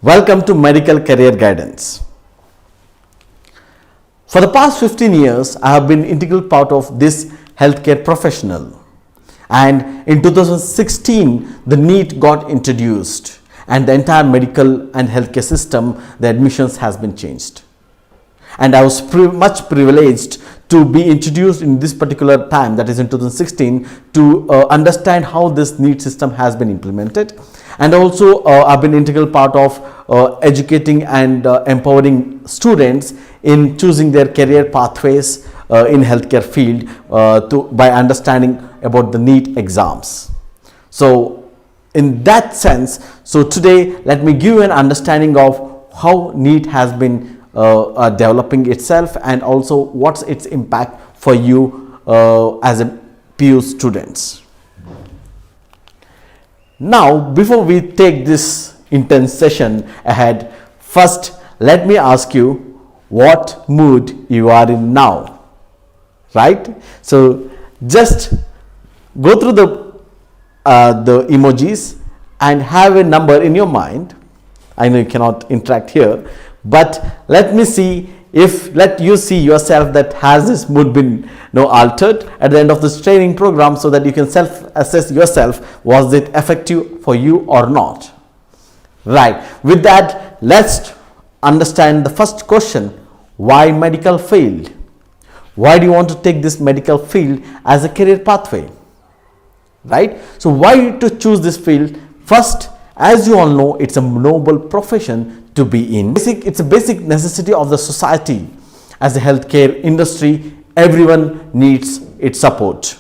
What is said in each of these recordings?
Welcome to Medical Career Guidance. For the past 15 years, I have been integral part of this healthcare professional. And in 2016, the NEET got introduced and the entire medical and healthcare system, the admissions has been changed. And I was much privileged to be introduced in this particular time, that is in 2016, to understand how this NEET system has been implemented. And also I've been integral part of educating and empowering students in choosing their career pathways in healthcare field by understanding about the NEET exams. So in that sense, so today let me give you an understanding of how NEET has been developing itself and also what's its impact for you as a PU students. Now, before we take this intense session ahead, first let me ask you what mood you are in now, right? So just go through the emojis and have a number in your mind. I know you cannot interact here, but let me see if let you see yourself that has this mood been altered at the end of this training program, so that you can self-assess yourself, was it effective for you or not. Right, with that, let's understand the first question: why medical field? Why do you want to take this medical field as a career pathway? Right, so why to choose this field? First, as you all know, it's a noble profession to be in. It's a basic necessity of the society. As a healthcare industry, everyone needs its support.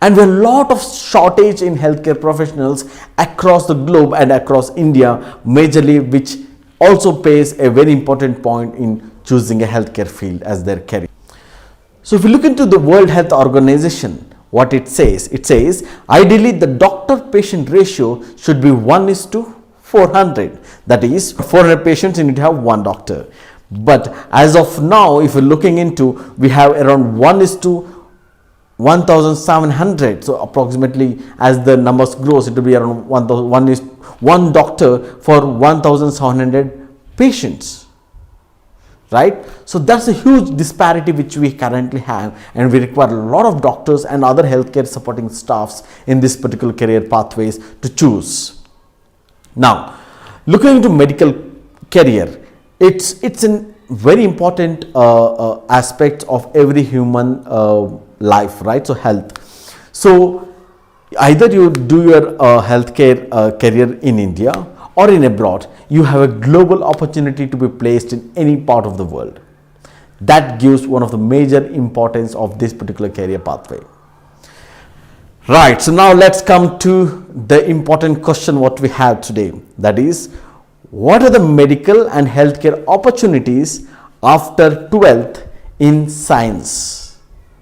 And there are a lot of shortage in healthcare professionals across the globe and across India majorly, which also plays a very important point in choosing a healthcare field as their career. So if you look into the World Health Organization, what it says ideally the doctor-patient ratio should be 1:400. That is, 400 patients you need to have one doctor. But as of now, if you're looking into, we have around 1:1700. So approximately, as the numbers grows, it will be around 1 doctor for 1700 patients. Right? So that's a huge disparity which we currently have, and we require a lot of doctors and other healthcare supporting staffs in this particular career pathways to choose. Now, looking into medical career, it's a very important aspect of every human life, right? So health. So either you do your healthcare career in India or in abroad, you have a global opportunity to be placed in any part of the world. That gives one of the major importance of this particular career pathway. Right, so now let's come to the important question what we have today. That is, what are the medical and healthcare opportunities after 12th in science?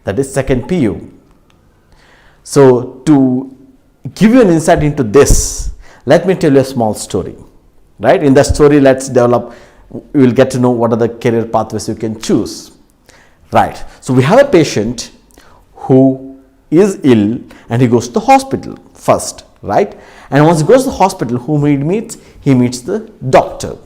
That is second PU. So to give you an insight into this, let me tell you a small story. Right, in that story, let's develop, you will get to know what are the career pathways you can choose. Right, so we have a patient who is ill and he goes to the hospital first, right? And once he goes to the hospital, whom he meets? He meets the doctor.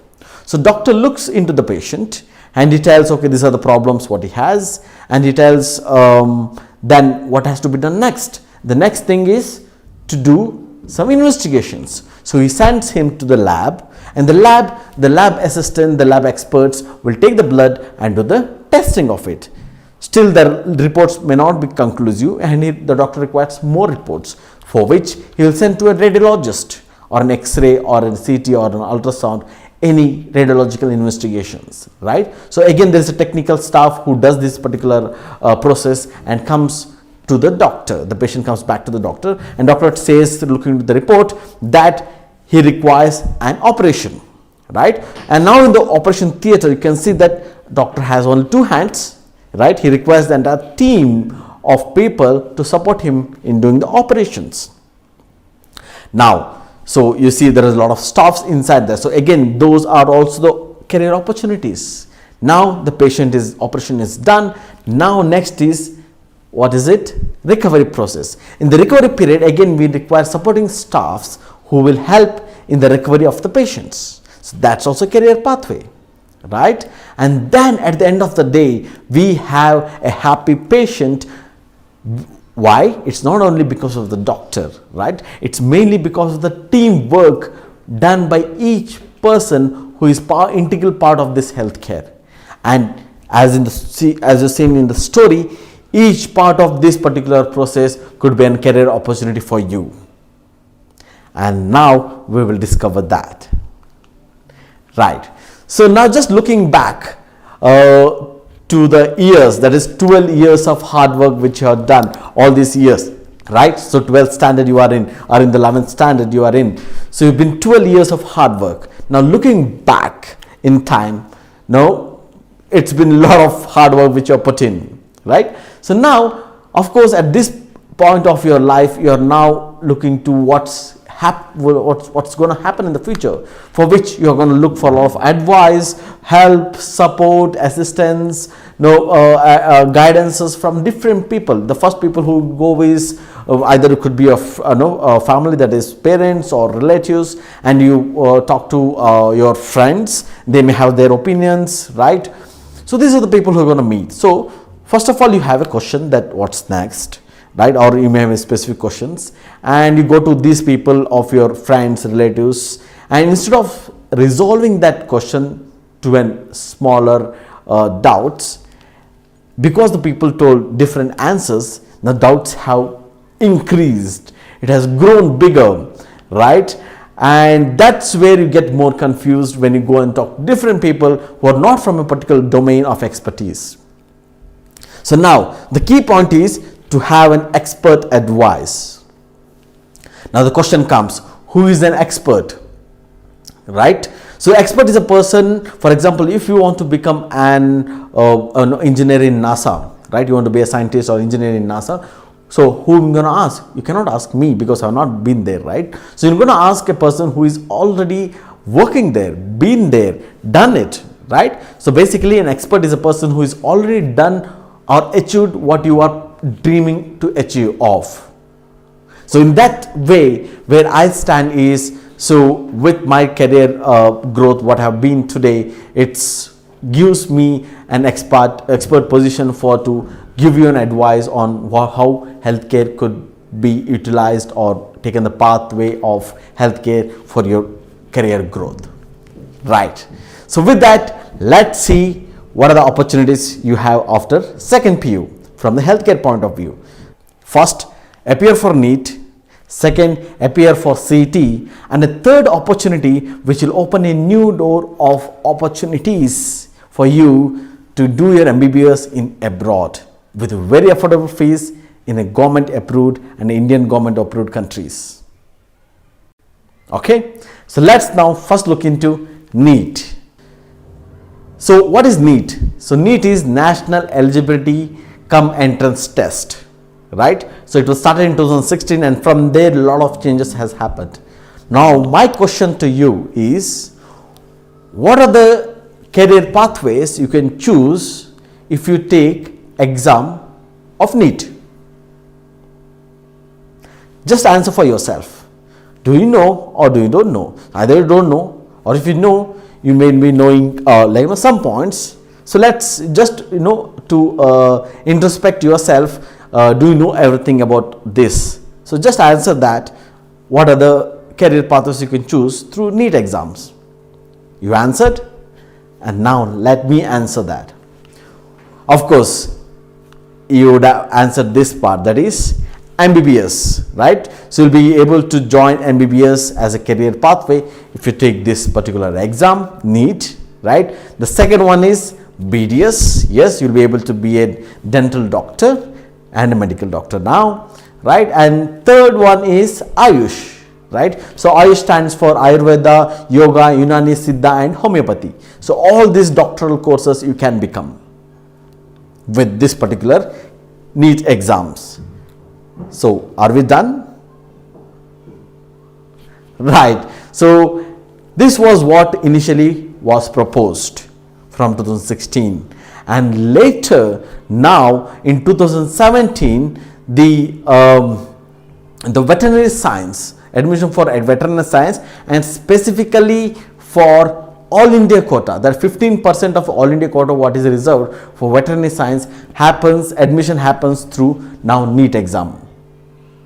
So doctor looks into the patient and he tells, okay, these are the problems what he has, and he tells then what has to be done next. The next thing is to do some investigations. So he sends him to the lab, and the lab assistant, the lab experts will take the blood and do the testing of it. Still, the reports may not be conclusive, and the doctor requires more reports, for which he will send to a radiologist or an X-ray or a CT or an ultrasound, any radiological investigations, right? So again, there is a technical staff who does this particular process and comes to the doctor. The patient comes back to the doctor, and doctor says, looking at the report, that he requires an operation, right? And now in the operation theater, you can see that doctor has only 2 hands, right? He requires the entire team of people to support him in doing the operations. Now, so you see there is a lot of staffs inside there. So again, those are also the career opportunities. Now the operation is done. Now next is, what is it? Recovery process. In the recovery period, again we require supporting staffs who will help in the recovery of the patients. So that's also career pathway, right? And then at the end of the day, we have a happy patient. Why? It's not only because of the doctor, right? It's mainly because of the teamwork done by each person who is integral part of this healthcare. And as you've seen in the story, each part of this particular process could be a career opportunity for you. And now we will discover that. Right. So now just looking back to the years, that is 12 years of hard work which you have done all these years, right? So 12th standard you are in, or in the 11th standard you are in. So you've been 12 years of hard work. Now looking back in time, no, it's been a lot of hard work which you have put in, right? So now, of course, at this point of your life, you are now looking to what's going to happen in the future, for which you are going to look for a lot of advice, help, support, assistance, guidances from different people. The first people who go is either it could be a family, that is parents or relatives, and you talk to your friends. They may have their opinions, right? So these are the people who are going to meet. So first of all, you have a question that what's next, right? Or you may have specific questions, and you go to these people of your friends, relatives, and instead of resolving that question to a smaller doubts, because the people told different answers, the doubts have increased. It has grown bigger, right? And that's where you get more confused when you go and talk to different people who are not from a particular domain of expertise. So now the key point is to have an expert advice. Now the question comes, who is an expert, right? So expert is a person, for example, if you want to become an engineer in NASA, right? You want to be a scientist or engineer in NASA. So who am I going to ask? You cannot ask me because I have not been there, right? So you're going to ask a person who is already working there, been there, done it, right? So basically an expert is a person who is already done or achieved what you are dreaming to achieve of. So in that way, where I stand is, so with my career growth, what I have been today, it gives me an expert position to give you an advice on how healthcare could be utilized or taken the pathway of healthcare for your career growth, right? So with that, let's see what are the opportunities you have after second PU from the healthcare point of view. First, appear for NEET. Second, appear for CET. And a third opportunity which will open a new door of opportunities for you to do your MBBS in abroad with very affordable fees in a government approved and Indian government approved countries. Okay, so let's now first look into NEET. So what is NEET? So NEET is National Eligibility Cum Entrance Test, right? So it was started in 2016, and from there a lot of changes has happened. Now my question to you is, what are the career pathways you can choose if you take exam of NEET? Just answer for yourself. Do you know or do you don't know? Either you don't know, or if you know, you may be knowing some points. So let's just to introspect yourself. Do you know everything about this? So just answer that. What are the career pathways you can choose through NEET exams? You answered, and now let me answer that. Of course, you would have answered this part, that is MBBS, right? So you'll be able to join MBBS as a career pathway if you take this particular exam, NEET, right? The second one is BDS. Yes, you'll be able to be a dental doctor and a medical doctor now, right? And third one is Ayush, right? So Ayush stands for Ayurveda, Yoga, Unani, Siddha and Homeopathy. So all these doctoral courses you can become with this particular NEET exams. So are we done? Right. So this was what initially was proposed from 2016, and later now in 2017 the veterinary science, admission for veterinary science, and specifically for all India quota. That 15% of all India quota what is reserved for veterinary science happens, admission happens through now NEET exam,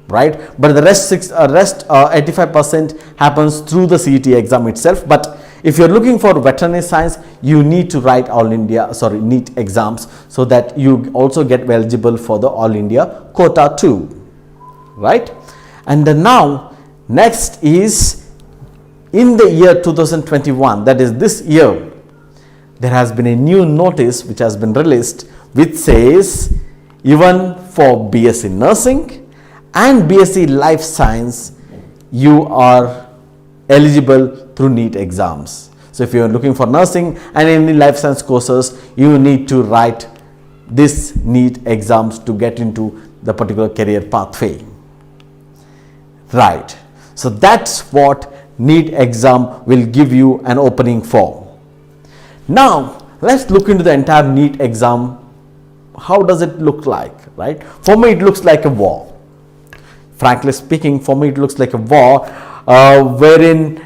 right? But the rest 85% happens through the CET exam itself. But if you're looking for veterinary science, you need to write NEET exams, so that you also get eligible for the all India quota too, right? And then now next is, in the year 2021, that is this year, there has been a new notice which has been released, which says even for B.Sc nursing and B.Sc life science, you are eligible through NEET exams. So if you are looking for nursing and any life science courses, you need to write this NEET exams to get into the particular career pathway, right? So that's what NEET exam will give you an opening for. Now let's look into the entire NEET exam. How does it look like, right? For me it looks like a war. Frankly speaking, for me it looks like a war, wherein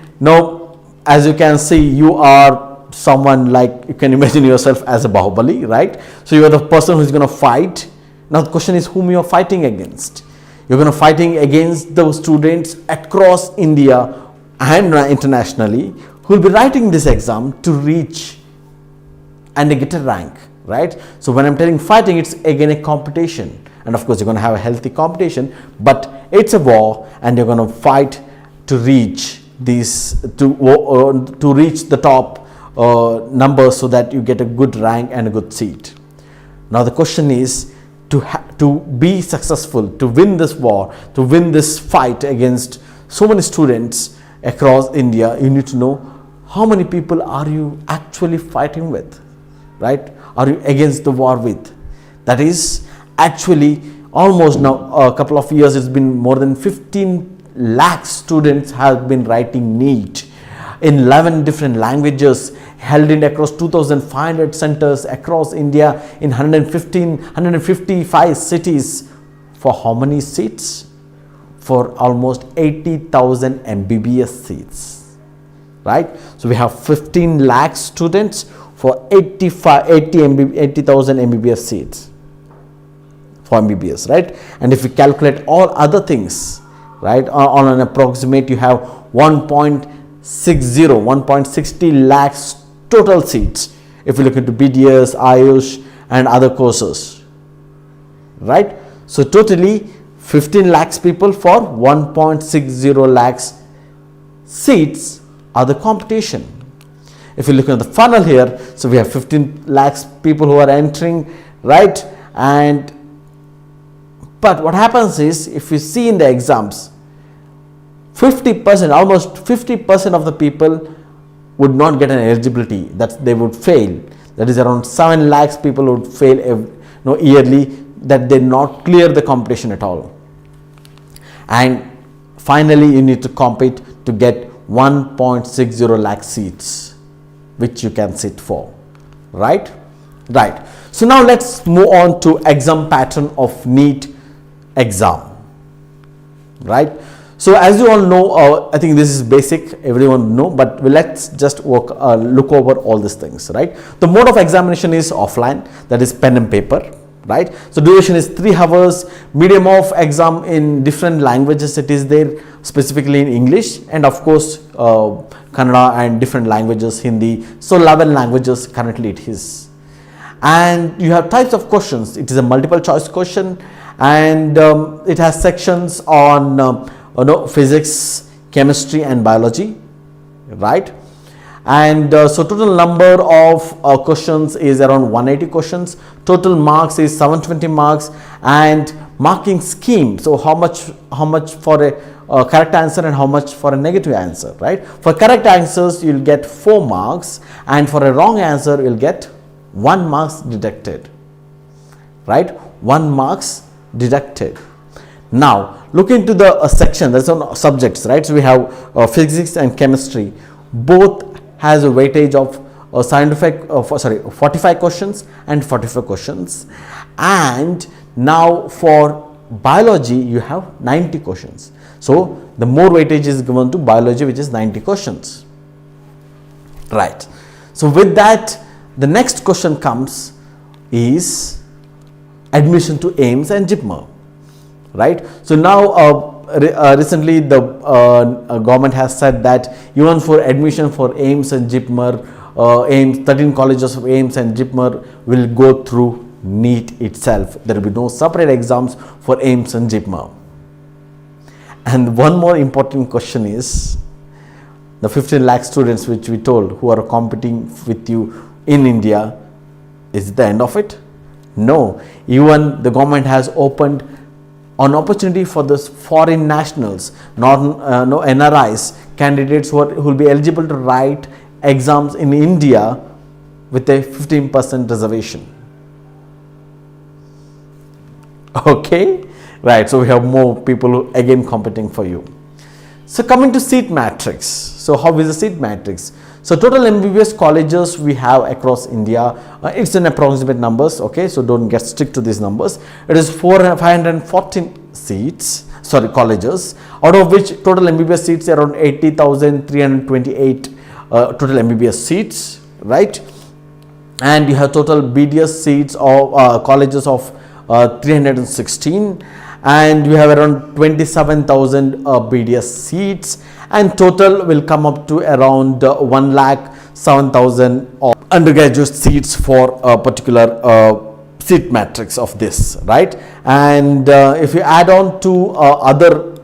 as you can see, you are someone like, you can imagine yourself as a Bahubali, right? So you are the person who is going to fight. Now the question is whom you are fighting against. You're going to fighting against those students across India and internationally who will be writing this exam to reach and get a rank, right? So when I'm telling fighting, it's again a competition, and of course you're going to have a healthy competition, but it's a war, and you're going to fight to reach these to reach the top numbers, so that you get a good rank and a good seat. Now the question is, to be successful, to win this war, to win this fight against so many students across India, you need to know how many people are you actually fighting with, right? Are you against the war with? That is actually almost now a couple of years, it's been more than 15 lakh students have been writing NEET in 11 different languages, held in across 2,500 centers across India in 155 cities. For how many seats? For almost 80,000 MBBS seats, right? So we have 15 lakh students for 80,000 MBBS seats for MBBS, right? And if we calculate all other things, right, on an approximate, you have 1.60 lakhs total seats if you look into BDS, Ayush and other courses, right? So totally 15 lakhs people for 1.60 lakhs seats are the competition. If you look at the funnel here, so we have 15 lakhs people who are entering, right? But what happens is, if you see in the exams, 50%, almost 50% of the people would not get an eligibility, that they would fail. That is around 7 lakhs people would fail yearly, that they not clear the competition at all. And finally you need to compete to get 1.60 lakh seats which you can sit for, right? Right. So now let's move on to exam pattern of NEET exam, right? So as you all know, I think this is basic, everyone know, but let's just look over all these things, right? The mode of examination is offline, that is pen and paper, right? So duration is 3 hours, medium of exam in different languages it is there, specifically in English, and of course Kannada and different languages, Hindi, so 11 languages currently it is. And you have types of questions. It is a multiple choice question, and it has sections on physics, chemistry and biology, right? And so total number of questions is around 180 questions. Total marks is 720 marks, and marking scheme, so how much for a correct answer and how much for a negative answer, right? For correct answers you will get 4 marks, and for a wrong answer you will get 1 marks deducted, right? 1 marks deducted. Now look into the section that's on subjects, right? So we have physics and chemistry, both has a weightage of 45 questions and 45 questions. And now for biology you have 90 questions. So the more weightage is given to biology, which is 90 questions, Right. So with that, the next question comes is admission to AIIMS and JIPMER. Right. So now recently the government has said that even for admission for AIIMS and JIPMER, AIIMS, 13 colleges of AIIMS and JIPMER will go through NEET itself. There will be no separate exams for AIIMS and JIPMER. And one more important question is, the 15 lakh students which we told who are competing with you in India, is it the end of it? No. Even the government has opened an opportunity for the foreign nationals, no NRIs candidates who will be eligible to write exams in India with a 15% reservation. Okay, right. So we have more people again competing for you. So coming to seat matrix. So how is the seat matrix? So total MBBS colleges we have across India, it's an approximate numbers, okay, so don't get strict to these numbers. It is 514 seats, sorry, colleges, out of which total MBBS seats are around 80,328 total MBBS seats, right? And you have total BDS seats of colleges of 316, and we have around 27,000 BDS seats, and total will come up to around 1,07,000 undergraduate seats for a particular seat matrix of this, right? And if you add on to other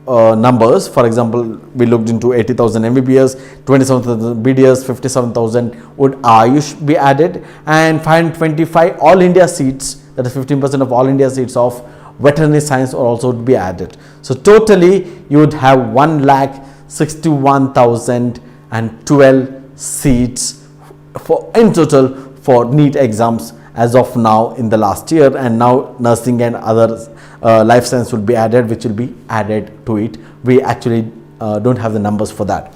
numbers, for example, we looked into 80,000 MBBS, 27,000 BDS, 57,000 would Ayush be added, and 525 all India seats, that is 15% of all India seats of veterinary science also would be added. So totally you would have 1,61,012 seats for in total for NEET exams as of now in the last year, and now nursing and other life science will be added, which will be added to it. We actually don't have the numbers for that,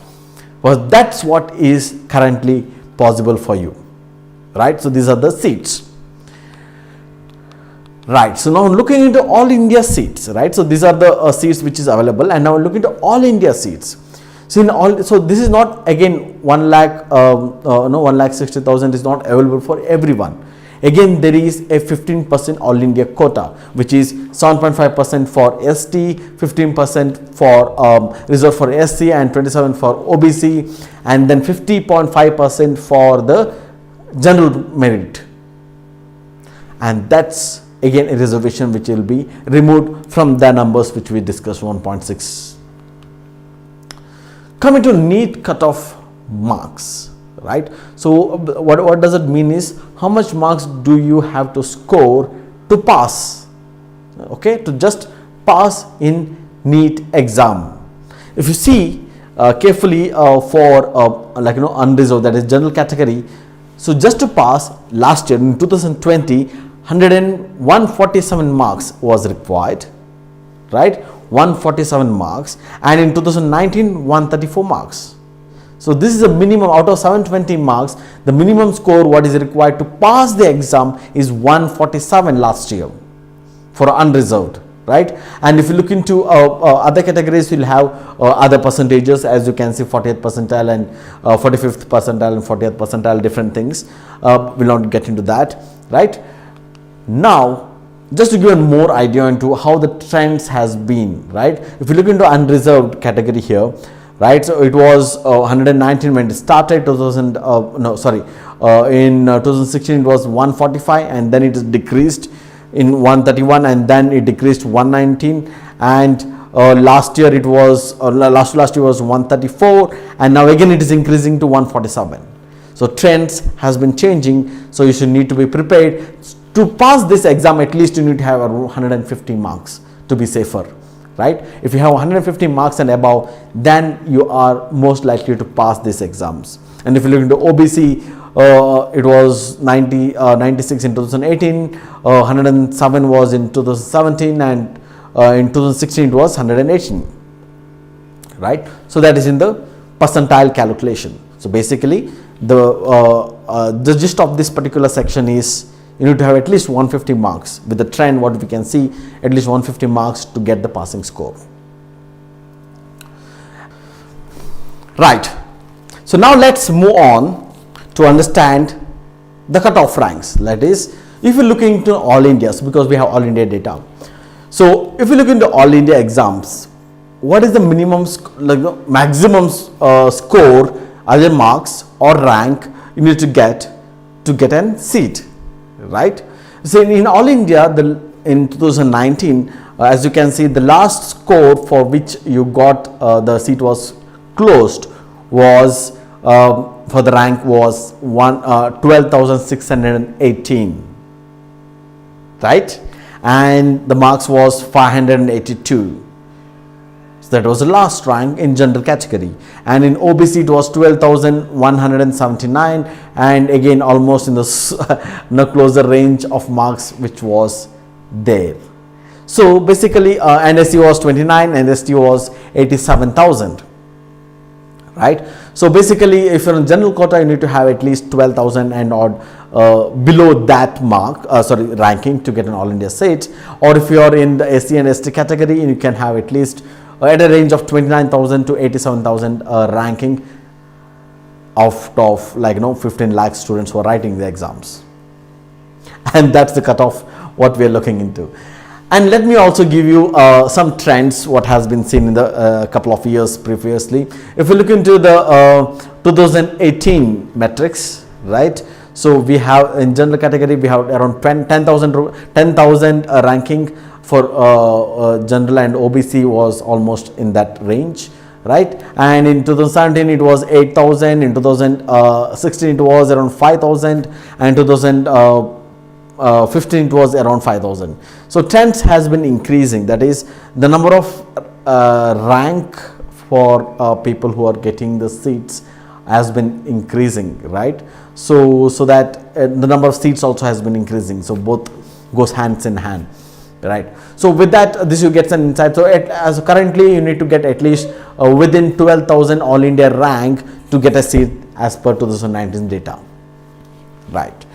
but that's what is currently possible for you, right? So these are the seats. Right, so now looking into all India seats, right? So these are the seats which is available, and now look into all India seats. So in all, so this is not again 1,60,000 is not available for everyone. Again, there is a 15% all India quota, which is 7.5% for ST, 15% for reserved for SC, and 27% for OBC, and then 50.5% for the general merit, and that's again a reservation which will be removed from the numbers which we discussed, 1.6. Coming to NEET cutoff marks, right? So what does it mean is how much marks do you have to score to pass, okay, to just pass in NEET exam. If you see carefully for unreserved, that is general category, so just to pass last year in 2020, 147 marks was required, right? 147 marks, and in 2019 134 marks. So this is a minimum out of 720 marks. The minimum score what is required to pass the exam is 147 last year for unreserved, right? And if you look into other categories, you'll have other percentages, as you can see, 40th percentile and 45th percentile and 40th percentile, different things. We'll not get into that, right? Now, just to give you more idea into how the trends has been, right? If you look into unreserved category here, right? So it was 119 when it started. In 2016 it was 145, and then it is decreased in 131, and then it decreased to 119, and last year it was last year was 134, and now again it is increasing to 147. So trends has been changing. So you should need to be prepared. To pass this exam, at least you need to have 150 marks to be safer, right? If you have 150 marks and above, then you are most likely to pass these exams. And if you look into OBC, it was 96 in 2018, 107 was in 2017, and in 2016 it was 118, right? So that is in the percentile calculation. So basically the gist of this particular section is you need to have at least 150 marks. With the trend, what we can see, at least 150 marks to get the passing score. Right. So now let's move on to understand the cutoff ranks. That is, if you look into all India, so because we have all India data. So if you look into all India exams, what is the minimum, maximum score, either marks or rank you need to get a seat, right? So in all India, in 2019, as you can see, the last score for which you got the seat was closed was for the rank was 12,618, right? And the marks was 582. So that was the last rank in general category, and in OBC it was 12,179, and again almost in the closer range of marks which was there. So basically NSC was 29 and ST was 87,000, right? So basically if you're in general quota, you need to have at least 12,000 and odd below that mark, ranking to get an all India seat. Or if you are in the SC and ST category, you can have at least at a range of 29,000 to 87,000 ranking out of 15 lakh students who are writing the exams. And that's the cutoff what we are looking into. And let me also give you some trends what has been seen in the couple of years previously. If you look into the 2018 metrics, right? So we have in general category we have around 10,000 ranking for general, and OBC was almost in that range, right? And in 2017 it was 8,000, in 2016 it was around 5,000, and 2015 it was around 5,000. So trends has been increasing, that is the number of rank for people who are getting the seats has been increasing, right? So that the number of seats also has been increasing, so both goes hands in hand, right? So with that, this you get an insight. So as currently you need to get at least within 12,000 all India rank to get a seat as per 2019 data, right?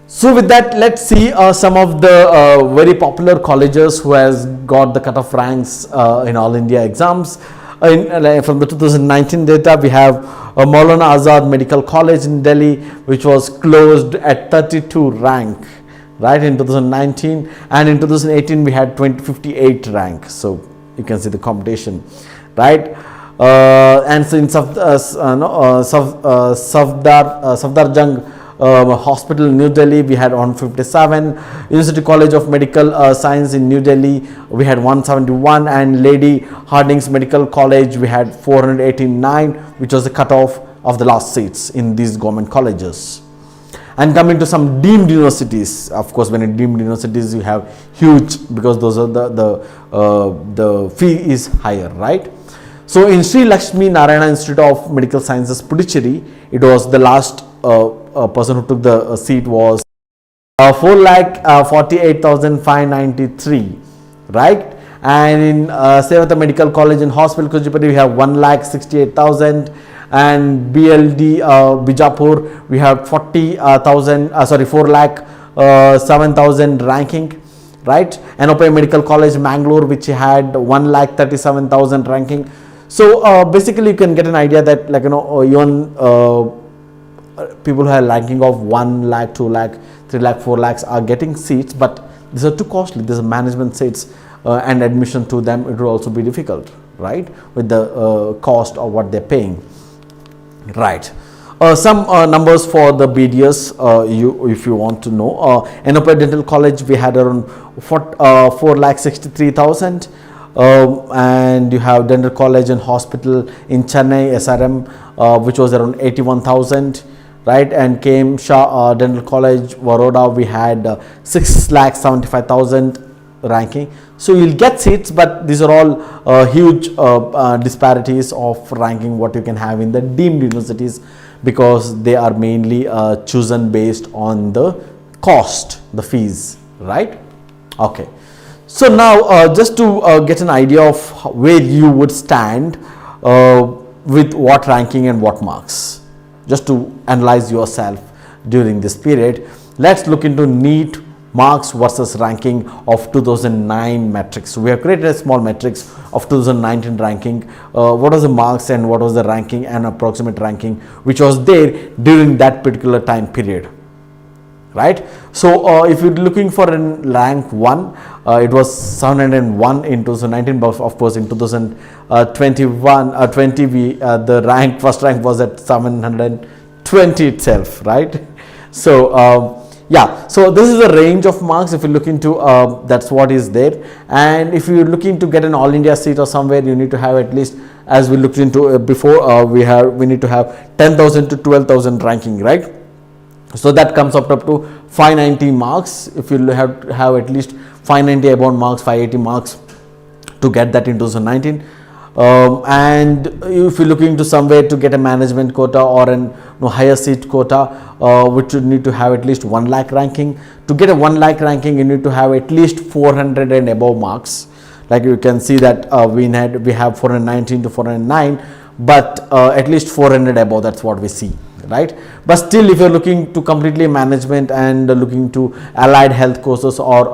So with that, let's see some of the very popular colleges who has got the cutoff ranks in all India exams. From the 2019 data, we have Maulana Azad Medical College in Delhi, which was closed at 32 rank, right, in 2019, and in 2018 we had 58 rank. So you can see the competition, right? And so in Safdarjung Hospital in New Delhi, we had 157. University College of Medical Science in New Delhi, we had 171, and Lady Hardinge's Medical College, we had 489, which was the cutoff of the last seats in these government colleges. And coming to some deemed universities, of course, when in deemed universities you have huge, because those are the fee is higher, right? So in Sri Lakshmi Narayana Institute of Medical Sciences, Puducherry, it was the last person who took the seat was 4,48,593, right? And in Sevata Medical College and Hospital, Kuchipudi, we have 1,68,000, and BLD Bijapur, we have 4,07,000 ranking, right? And Open Medical College Mangalore, which had 1,37,000 ranking. So basically you can get an idea that even people who have ranking of 1 lakh, 2 lakh, 3 lakh, 4 lakhs are getting seats, but these are too costly. These are management seats, and admission to them, it will also be difficult, right, with the cost of what they're paying, right? Some numbers for the BDS, if you want to know. Enopa Dental College, we had around 4,63,000. And you have Dental College and Hospital in Chennai, SRM, which was around 81,000, right? And KM Shah Dental College, Baroda, we had 6,75,000 ranking. So you'll get seats, but these are all huge disparities of ranking what you can have in the deemed universities, because they are mainly chosen based on the cost, the fees, right? Okay. So now just to get an idea of where you would stand with what ranking and what marks, just to analyze yourself during this period, let's look into NEET marks versus ranking of 2009 matrix. So we have created a small matrix of 2019 ranking, what was the marks and what was the ranking and approximate ranking which was there during that particular time period, right? So if you're looking for an rank 1, it was 701 in 2019, but of course in 2021 the first rank was at 720 itself, right? So yeah, so this is the range of marks. If you look into that's what is there, and if you're looking to get an all India seat or somewhere, you need to have at least, as we looked into before, we need to have 10,000 to 12,000 ranking, right? So that comes up to 590 marks. If you have at least 590 about marks, 580 marks to get that in 2019. And if you're looking to somewhere to get a management quota or an higher seat quota, which you need to have at least 1 lakh ranking. To get a 1 lakh ranking, you need to have at least 400 and above marks. Like you can see that we have 419 to 409, but at least 400 above, that's what we see, right? But still, if you're looking to completely management and looking to allied health courses or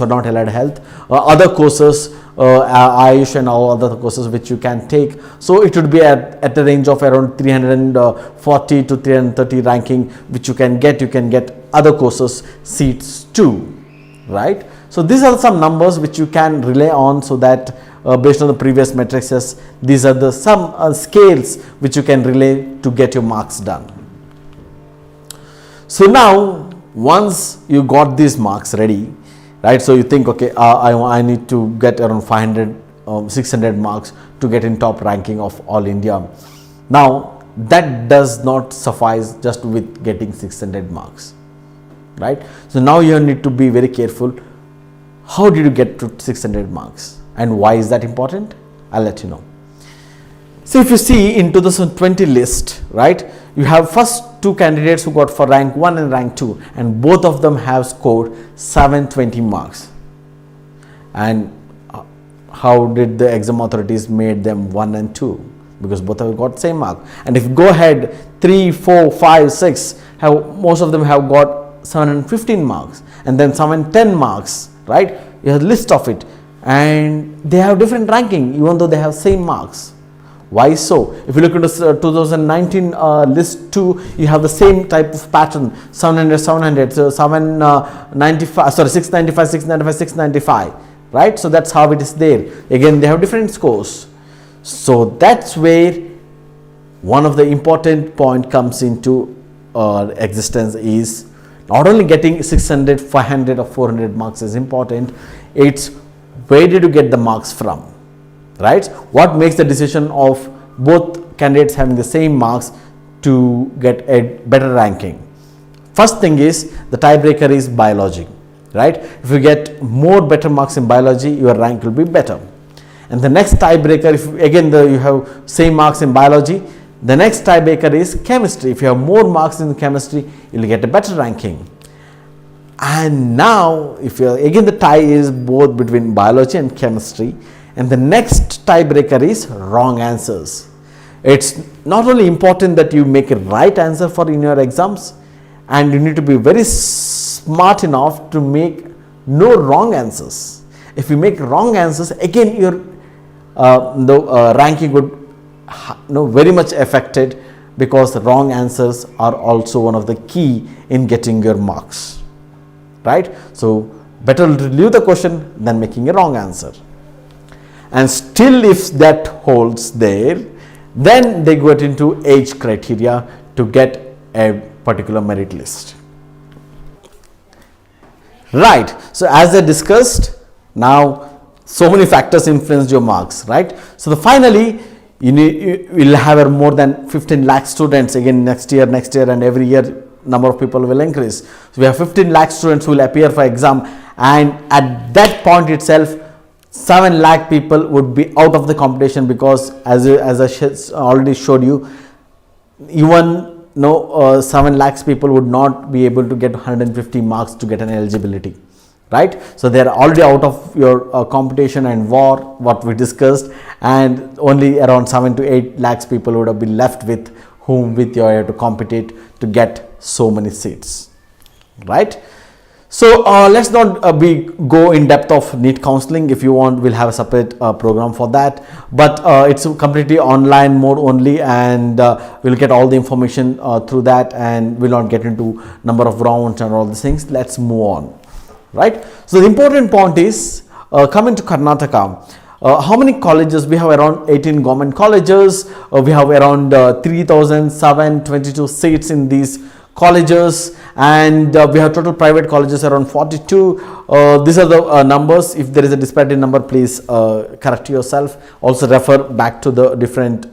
not allied health, other courses, Ayush and all other courses which you can take, so it would be at a range of around 340 to 330 ranking, which you can get other courses seats too, right? So these are some numbers which you can rely on, so that based on the previous matrices, these are some scales which you can relay to get your marks done. So now once you got these marks ready, right, so you think, okay, I need to get around 600 marks to get in top ranking of all India. Now that does not suffice just with getting 600 marks, right? So now you need to be very careful. How did you get to 600 marks and why is that important? I'll let you know. So if you see in 2020 list, right, you have first 2 candidates who got for rank 1 and rank 2, and both of them have scored 720 marks. And how did the exam authorities made them 1 and 2? Because both have got same mark. And if you go ahead 3, 4, 5, 6, most of them have got 715 marks, and then 710 marks, right? You have a list of it, and they have different ranking even though they have same marks. Why so? If you look into 2019 list 2, you have the same type of pattern, 700, 700, so 695, 695, 695, right? So that's how it is there. Again, they have different scores. So that's where one of the important point comes into existence is not only getting 600, 500 or 400 marks is important, it's where did you get the marks from? Right? What makes the decision of both candidates having the same marks to get a better ranking? First thing is the tiebreaker is biology, right? If you get better marks in biology, your rank will be better. And the next tiebreaker, if again you have same marks in biology, the next tiebreaker is chemistry. If you have more marks in chemistry, you will get a better ranking. And now if you again the tie is both between biology and chemistry. And the next tiebreaker is wrong answers. It's not only important that you make a right answer in your exams, and you need to be very smart enough to make no wrong answers. If you make wrong answers, again your ranking would very much affected, because the wrong answers are also one of the key in getting your marks, right? So better to leave the question than making a wrong answer. And still if that holds there, then they get into age criteria to get a particular merit list. Right. So as I discussed, now so many factors influence your marks, right? So finally you will have more than 15 lakh students again next year and every year number of people will increase. So we have 15 lakh students who will appear for exam, and at that point itself 7 lakh people would be out of the competition, because as I already showed you, even 7 lakhs people would not be able to get 150 marks to get an eligibility, right? So they are already out of your competition and war, what we discussed, and only around 7 to 8 lakhs people would have been left with whom you have to compete to get so many seats, right? So let's not go in depth of NEET counseling. If you want, we'll have a separate program for that, but it's completely online mode only, and we'll get all the information through that, and we'll not get into number of rounds and all these things. Let's move on, right? So the important point is coming to Karnataka. How many colleges? We have around 18 government colleges. We have around 3,722 seats in these colleges, and we have total private colleges around 42. These are the numbers. If there is a disparity number, please correct yourself. Also refer back to the different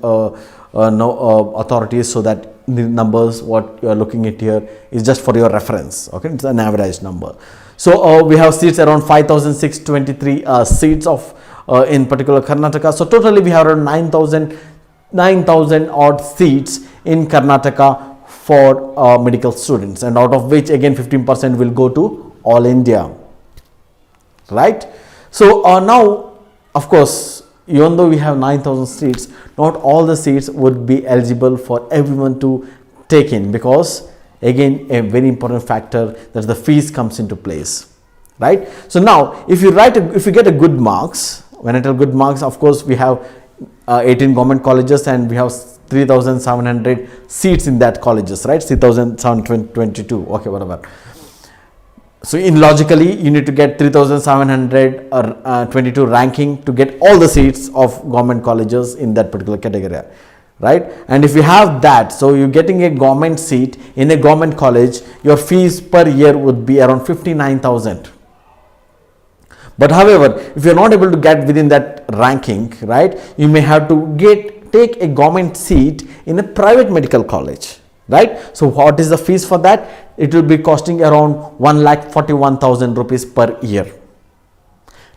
authorities, so that the numbers what you are looking at here is just for your reference. Okay, it's an average number. So we have seats around 5,623 seats of in particular Karnataka. So totally we have around 9,000 odd seats in Karnataka for medical students, and out of which again 15% will go to all India, right? So now, of course, even though we have 9,000 seats, not all the seats would be eligible for everyone to take in, because again a very important factor, that the fees comes into place, right? So now if you get a good marks, when I tell good marks, of course we have 18 government colleges, and we have 3,700 seats in that colleges, right? 3,722, okay, whatever. So in logically, you need to get 3,722 ranking to get all the seats of government colleges in that particular category, right? And if you have that, so you're getting a government seat in a government college, your fees per year would be around 59,000. But however, if you're not able to get within that ranking, right, you may have to take a government seat in a private medical college, right? So what is the fees for that? It will be costing around 1,41,000 rupees per year.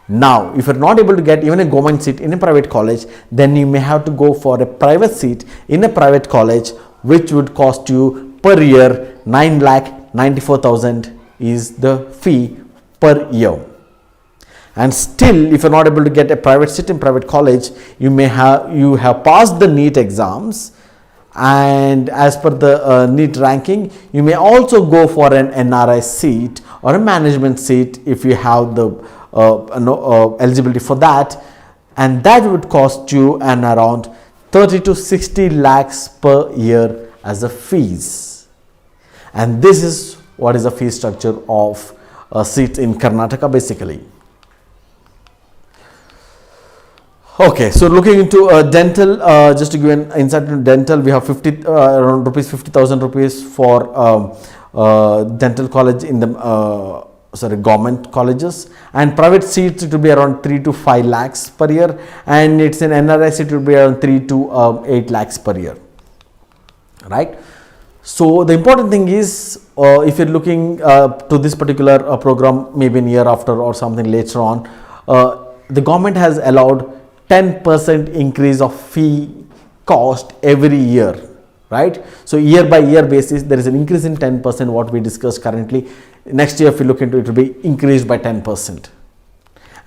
Now, if you're not able to get even a government seat in a private college, then you may have to go for a private seat in a private college, which would cost you per year 9,94,000 is the fee per year. And still, if you're not able to get a private seat in private college, you have passed the NEET exams, and as per the NEET ranking, you may also go for an NRIS seat or a management seat if you have the eligibility for that, and that would cost you around 30 to 60 lakhs per year as a fees. And this is what is the fee structure of seats in Karnataka basically. Okay, so looking into dental, just to give an insight into dental, we have around 50,000 rupees for dental college in the government colleges, and private seats it will be around 3 to 5 lakhs per year, and it's an NRIS it will be around 3 to 8 lakhs per year, right? So the important thing is, if you're looking to this particular program, maybe in year after or something later on, the government has allowed 10% increase of fee cost every year, right? So year by year basis, there is an increase in 10%, what we discussed currently. Next year, if you look into it, it will be increased by 10%.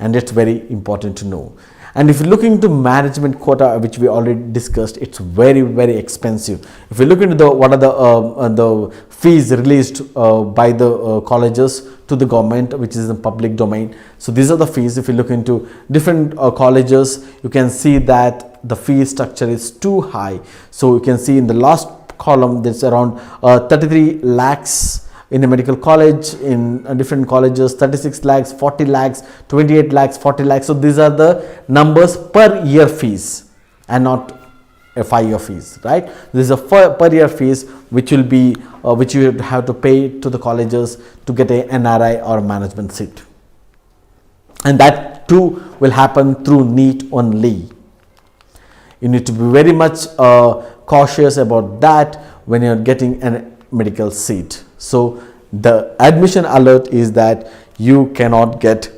And it's very important to know. And if you look into management quota, which we already discussed, it's very, very expensive. If you look into what are the fees released by the colleges to the government, which is in public domain. So these are the fees. If you look into different colleges, you can see that the fee structure is too high. So you can see in the last column, there's around 33 lakhs in a medical college, in different colleges, 36 lakhs, 40 lakhs, 28 lakhs, 40 lakhs. So these are the numbers per year fees and not a 5-year fees, right? This is a per year fees which will be which you have to pay to the colleges to get a NRI or management seat, and that too will happen through NEET only. You need to be very much cautious about that when you're getting a medical seat. So the admission alert is that you cannot get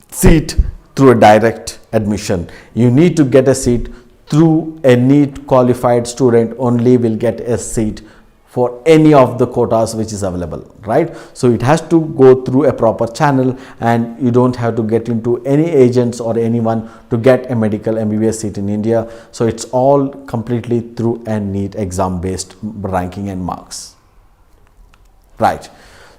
seat through a direct admission. You need to get a seat through a NEET qualified student only will get a seat for any of the quotas which is available, right? So it has to go through a proper channel, and you don't have to get into any agents or anyone to get a medical MBBS seat in India. So it's all completely through a NEET exam based ranking and marks, right?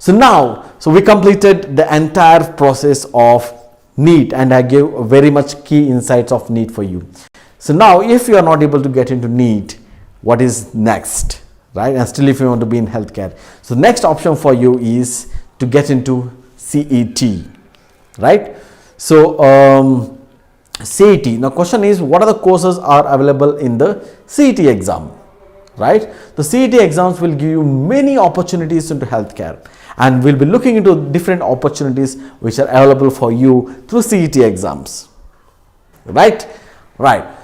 So now, we completed the entire process of NEET, and I gave very much key insights of NEET for you. So now, if you are not able to get into NEET, what is next, right? And still if you want to be in healthcare, so next option for you is to get into CET, right? So CET, now question is, what are the courses are available in the CET exam, right? The CET exams will give you many opportunities into healthcare, and we'll be looking into different opportunities which are available for you through CET exams, right?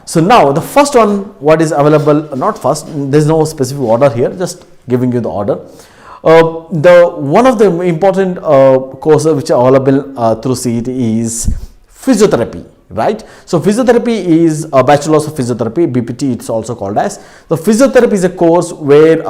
So now the first one, what is available, not first, there's no specific order here, just giving you the order. One of the important courses which are available through CET is physiotherapy, right? So physiotherapy is a Bachelor of Physiotherapy, BPT it's also called as. The physiotherapy is a course where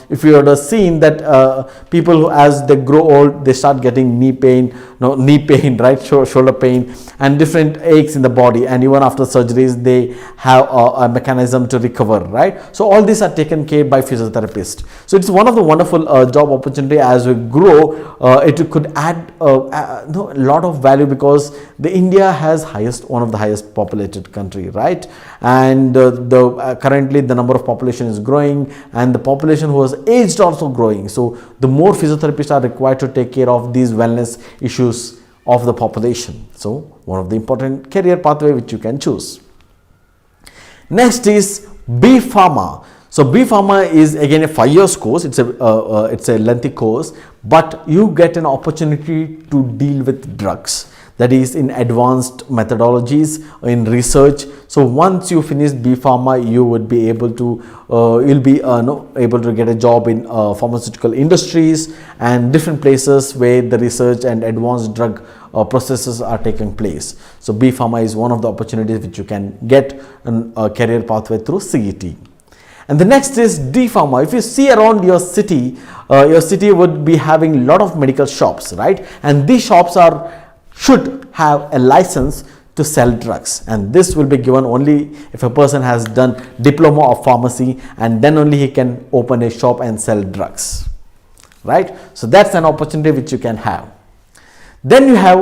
if you have seen that people who, as they grow old, they start getting knee pain, right, shoulder pain and different aches in the body, and even after surgeries they have a mechanism to recover, right? So all these are taken care by physiotherapists. So it's one of the wonderful job opportunity. As we grow, it could add a lot of value, because the India has one of the highest populated country, right? And currently the number of population is growing, and the population who is aged also growing. So the more physiotherapists are required to take care of these wellness issues of the population. So one of the important career pathway which you can choose. Next is B Pharma. So B Pharma is again a 5 years course. It's a lengthy course, but you get an opportunity to deal with drugs, that is in advanced methodologies in research. So once you finish B Pharma, you would be able to you'll be able to get a job in pharmaceutical industries and different places where the research and advanced drug processes are taking place. So B Pharma is one of the opportunities which you can get a career pathway through CET. And the next is D Pharma. If you see around your city would be having a lot of medical shops, right? And these shops should have a license to sell drugs, and this will be given only if a person has done diploma of pharmacy, and then only he can open a shop and sell drugs, right? So that's an opportunity which you can have. Then you have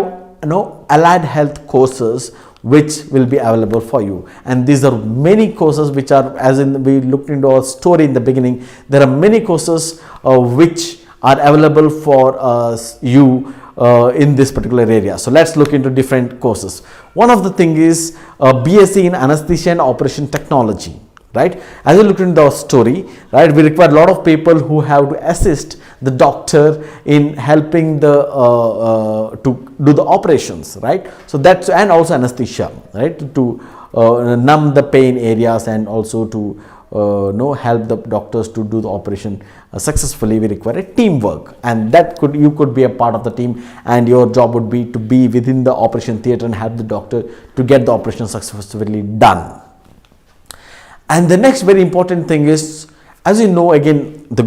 allied health courses which will be available for you, and these are many courses which are, as in we looked into our story in the beginning, there are many courses which are available for you in this particular area. So let's look into different courses. One of the thing is B.Sc in Anaesthesia and Operation Technology, right? As we looked into the story, right, we require a lot of people who have to assist the doctor in helping the to do the operations, right? So that's, and also anesthesia, right, to numb the pain areas, and also to help the doctors to do the operation successfully. We require a teamwork, and that you could be a part of the team, and your job would be to be within the operation theatre and help the doctor to get the operation successfully done. And the next very important thing is, as you know, again, the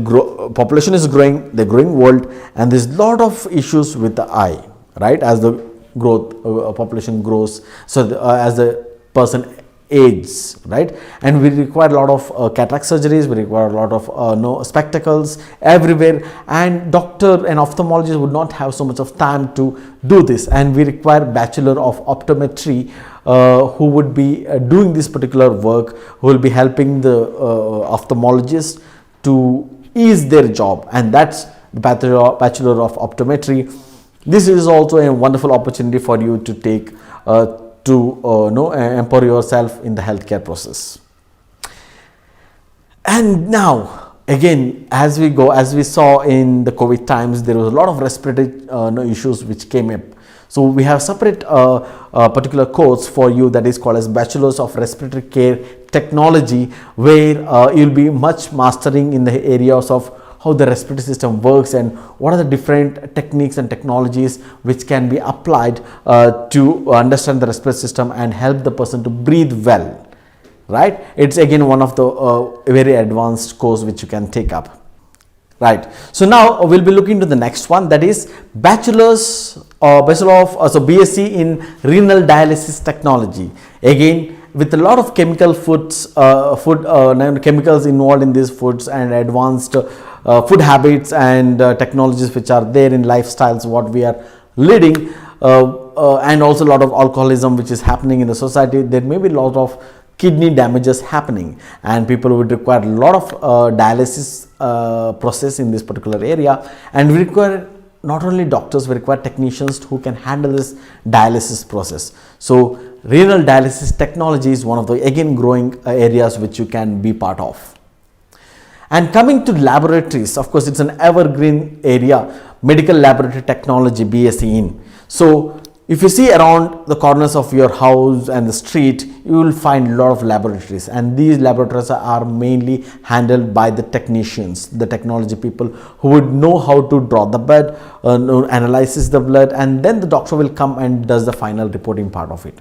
population is growing, the growing world, and there's a lot of issues with the eye, right? As the population grows, so as the person ages, right? And we require a lot of cataract surgeries, we require a lot of spectacles everywhere, and doctor and ophthalmologist would not have so much of time to do this, and we require Bachelor of Optometry who would be doing this particular work, who will be helping the ophthalmologist to ease their job, and that's the Bachelor of Optometry. This is also a wonderful opportunity for you to take to empower yourself in the healthcare process. And now again, as we saw in the COVID times, there was a lot of respiratory issues which came up. So we have separate particular course for you that is called as Bachelors of Respiratory Care Technology, where you'll be much mastering in the areas of how the respiratory system works and what are the different techniques and technologies which can be applied to understand the respiratory system and help the person to breathe well, right? It's again one of the very advanced course which you can take up. Right. So now we'll be looking to the next one, that is Bachelor of B.Sc in Renal Dialysis Technology. Again, with a lot of chemical chemicals involved in these foods and advanced food habits and technologies which are there in lifestyles what we are leading, and also a lot of alcoholism which is happening in the society, there may be a lot of kidney damages happening, and people would require a lot of dialysis process in this particular area, and we require not only doctors, we require technicians who can handle this dialysis process. So renal dialysis technology is one of the again growing areas which you can be part of. And coming to laboratories, of course it's an evergreen area, medical laboratory technology, B.Sc in. So if you see around the corners of your house and the street, you will find a lot of laboratories, and these laboratories are mainly handled by the technicians, the technology people who would know how to draw the blood, analyze the blood, and then the doctor will come and does the final reporting part of it,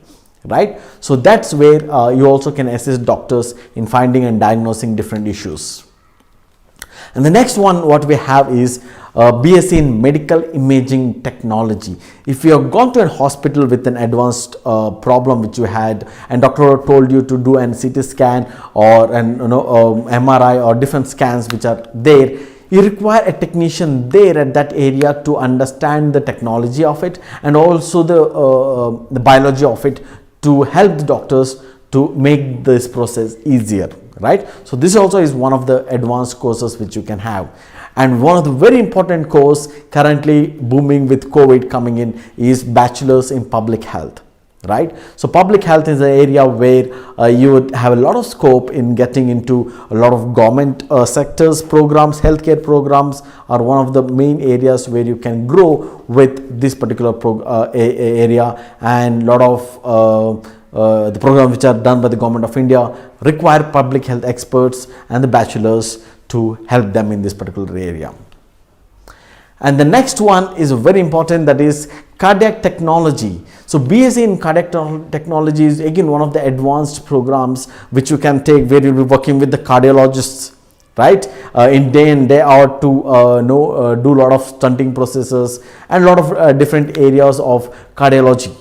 right? So that's where you also can assist doctors in finding and diagnosing different issues. And the next one what we have is B.Sc in medical imaging technology. If you have gone to a hospital with an advanced problem which you had, and doctor told you to do an CT scan or an MRI or different scans which are there, you require a technician there at that area to understand the technology of it and also the biology of it, to help the doctors to make this process easier, right? So this also is one of the advanced courses which you can have. And one of the very important course currently booming with COVID coming in is Bachelors in Public Health, right? So public health is an area where you would have a lot of scope in getting into a lot of government sectors programs. Healthcare programs are one of the main areas where you can grow with this particular area, and a lot of the programs which are done by the government of India require public health experts and the bachelors to help them in this particular area. And the next one is very important, that is cardiac technology. So B.Sc in cardiac technology is again one of the advanced programs which you can take, where you'll be working with the cardiologists, right, in day in day out to do a lot of stunting processes and a lot of different areas of cardiology,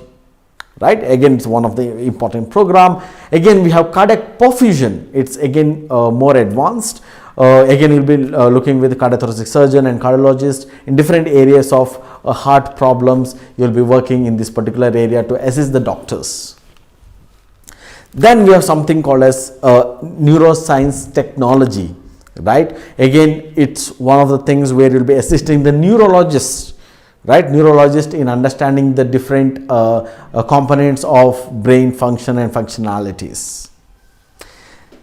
right? Again, it's one of the important program. Again, we have cardiac perfusion. It's again more advanced. Again, you'll be looking with the cardiothoracic surgeon and cardiologist in different areas of heart problems. You'll be working in this particular area to assist the doctors. Then we have something called as Neuroscience Technology, right? Again, it's one of the things where you'll be assisting the neurologists, right? Neurologist in understanding the different components of brain function and functionalities.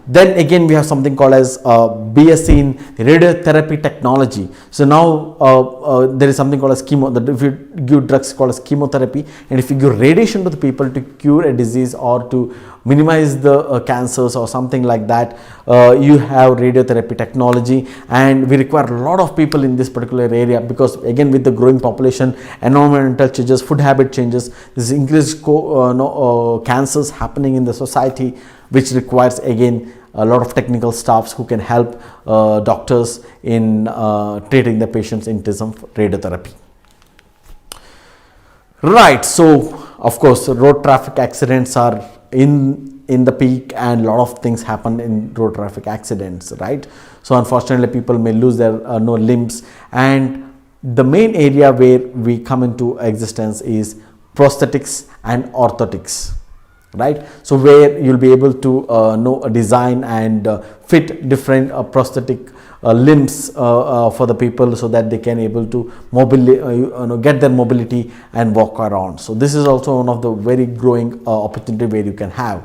Then again, we have something called as B.Sc in Radiotherapy Technology. So now there is something called as chemo, that if you give drugs called as chemotherapy, and if you give radiation to the people to cure a disease or to minimize the cancers or something like that, you have radiotherapy technology, and we require a lot of people in this particular area, because again, with the growing population, environmental changes, food habit changes, this increased cancers happening in the society, which requires again a lot of technical staffs who can help doctors in treating the patients in terms of radiotherapy. Right, so of course road traffic accidents are in the peak, and a lot of things happen in road traffic accidents, right? So unfortunately people may lose their limbs, and the main area where we come into existence is prosthetics and orthotics, right? So where you'll be able to design and fit different prosthetic limbs for the people, so that they can able to get their mobility and walk around. So this is also one of the very growing opportunity where you can have.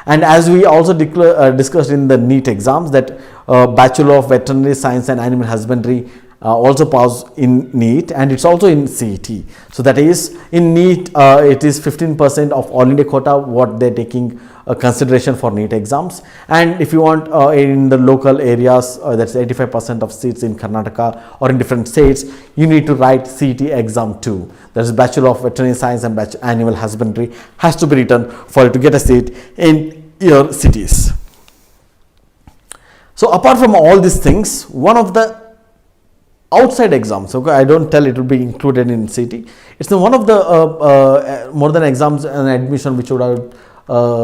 And as we also discussed in the NEET exams, that Bachelor of Veterinary Science and Animal Husbandry also pass in NEET, and it's also in CET. So that is in NEET, it is 15% of all India quota what they're taking consideration for NEET exams. And if you want in the local areas, that's 85% of seats in Karnataka or in different states, you need to write CET exam too. That is Bachelor of Veterinary Science and Animal Husbandry has to be written for you to get a seat in your cities. So apart from all these things, one of the outside exams, okay, I don't tell it will be included in CET. It's one of the more than exams and admission which would have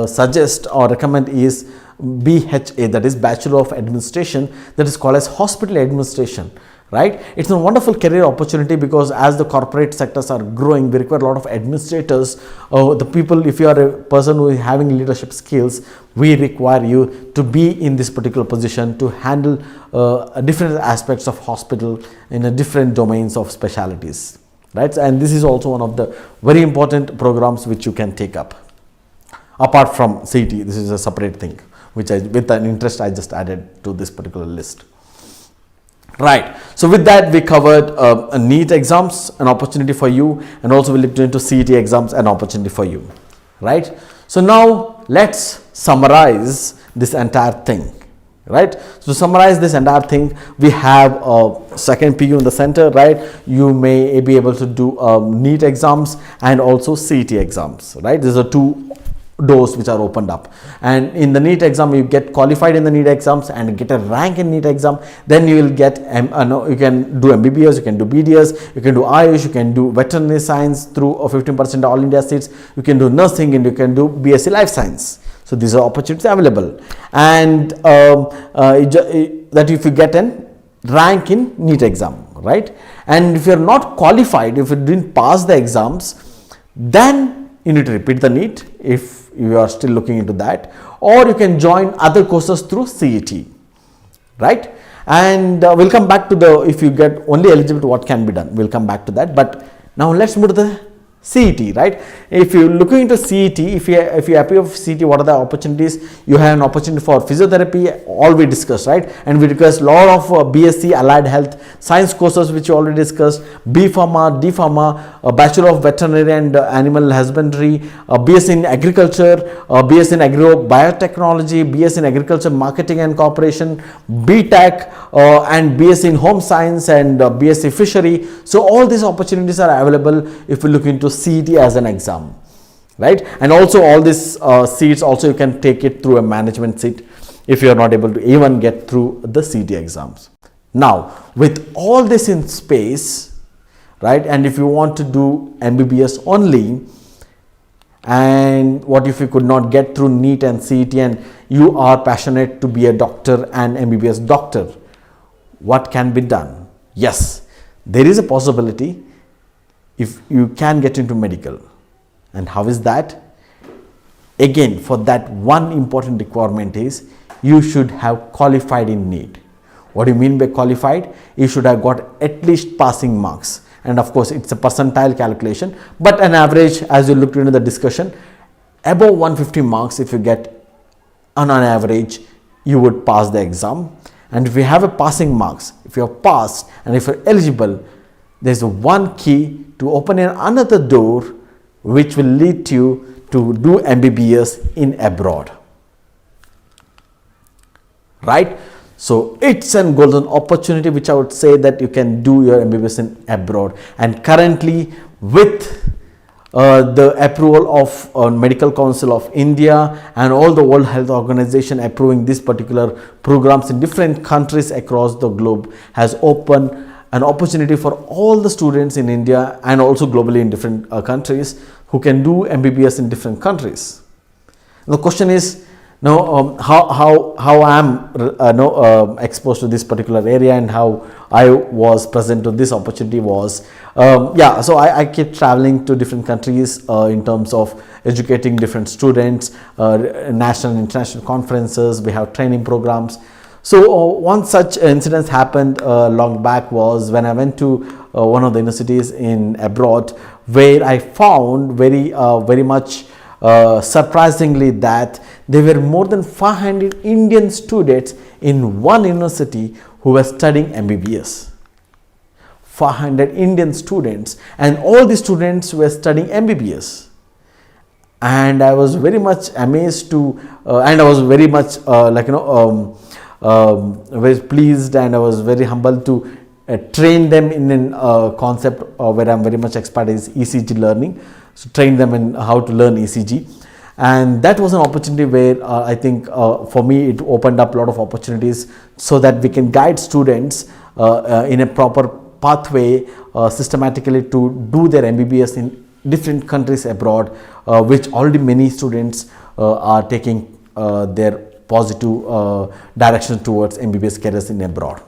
suggest or recommend is BHA, that is Bachelor of Administration, that is called as Hospital Administration. Right? It's a wonderful career opportunity because as the corporate sectors are growing, we require a lot of administrators. The people, if you are a person who is having leadership skills, we require you to be in this particular position to handle different aspects of hospital in a different domains of specialities. Right? And this is also one of the very important programs which you can take up. Apart from CET, this is a separate thing, which with an interest I just added to this particular list. Right. So with that, we covered a NEET exams, an opportunity for you, and also we looked into CET exams, an opportunity for you. Right. So now let's summarize this entire thing. Right. So to summarize this entire thing, we have a second PU in the center. Right. You may be able to do NEET exams and also CET exams. Right. These are two doors which are opened up, and in the NEET exam you get qualified in the NEET exams and get a rank in NEET exam. Then you will get you can do MBBS, you can do BDS, you can do Ayush, you can do veterinary science through 15% all India seats, you can do nursing, and you can do B.Sc life science. So these are opportunities available, and that if you get a rank in NEET exam, right? And if you are not qualified, if you didn't pass the exams, then you need to repeat the NEET if you are still looking into that, or you can join other courses through CET, right? And we'll come back to the, if you get only eligible to what can be done, we'll come back to that. But now let's move to the CET, right? If you're looking into CET, if you appear of CET, what are the opportunities? You have an opportunity for physiotherapy, all we discussed, right? And we discussed a lot of B.Sc allied health science courses which you already discussed, B Pharma, D Pharma, Bachelor of Veterinary and Animal Husbandry, B.Sc in agriculture, B.Sc in agro biotechnology, B.Sc in agriculture marketing and corporation, B.Tech, and B.Sc in home science, and B.Sc fishery. So all these opportunities are available if you look into CET as an exam, right? And also all these seats also you can take it through a management seat if you are not able to even get through the CET exams. Now with all this in space, right, and if you want to do MBBS only, and what if you could not get through NEET and CET and you are passionate to be a doctor and MBBS doctor, what can be done? Yes, there is a possibility if you can get into medical. And how is that? Again, for that one important requirement is you should have qualified in NEET. What do you mean by qualified? You should have got at least passing marks, and of course it's a percentile calculation, but an average, as you looked into the discussion, above 150 marks. If you get on an average, you would pass the exam. And if you have a passing marks, if you have passed and if you're eligible, there's one key to open another door which will lead you to do MBBS in abroad, right? So it's a golden opportunity which I would say that you can do your MBBS in abroad. And currently with the approval of Medical Council of India and all the World Health Organization approving these particular programs in different countries across the globe, has opened an opportunity for all the students in India and also globally in different countries who can do MBBS in different countries. The question is now how I am exposed to this particular area and how I was present to this opportunity was, so I keep traveling to different countries in terms of educating different students, national and international conferences. We have training programs. So one such incident happened long back was when I went to one of the universities in abroad, where I found very much surprisingly that there were more than 500 Indian students in one university who were studying MBBS. 500 Indian students, and all the students were studying MBBS. And I was very much amazed to, and I was very much very pleased, and I was very humbled to train them in a concept where I'm very much expert is ECG learning. So train them in how to learn ECG, and that was an opportunity where I think for me it opened up a lot of opportunities so that we can guide students in a proper pathway systematically to do their MBBS in different countries abroad, which already many students are taking their positive direction towards MBBS careers in abroad.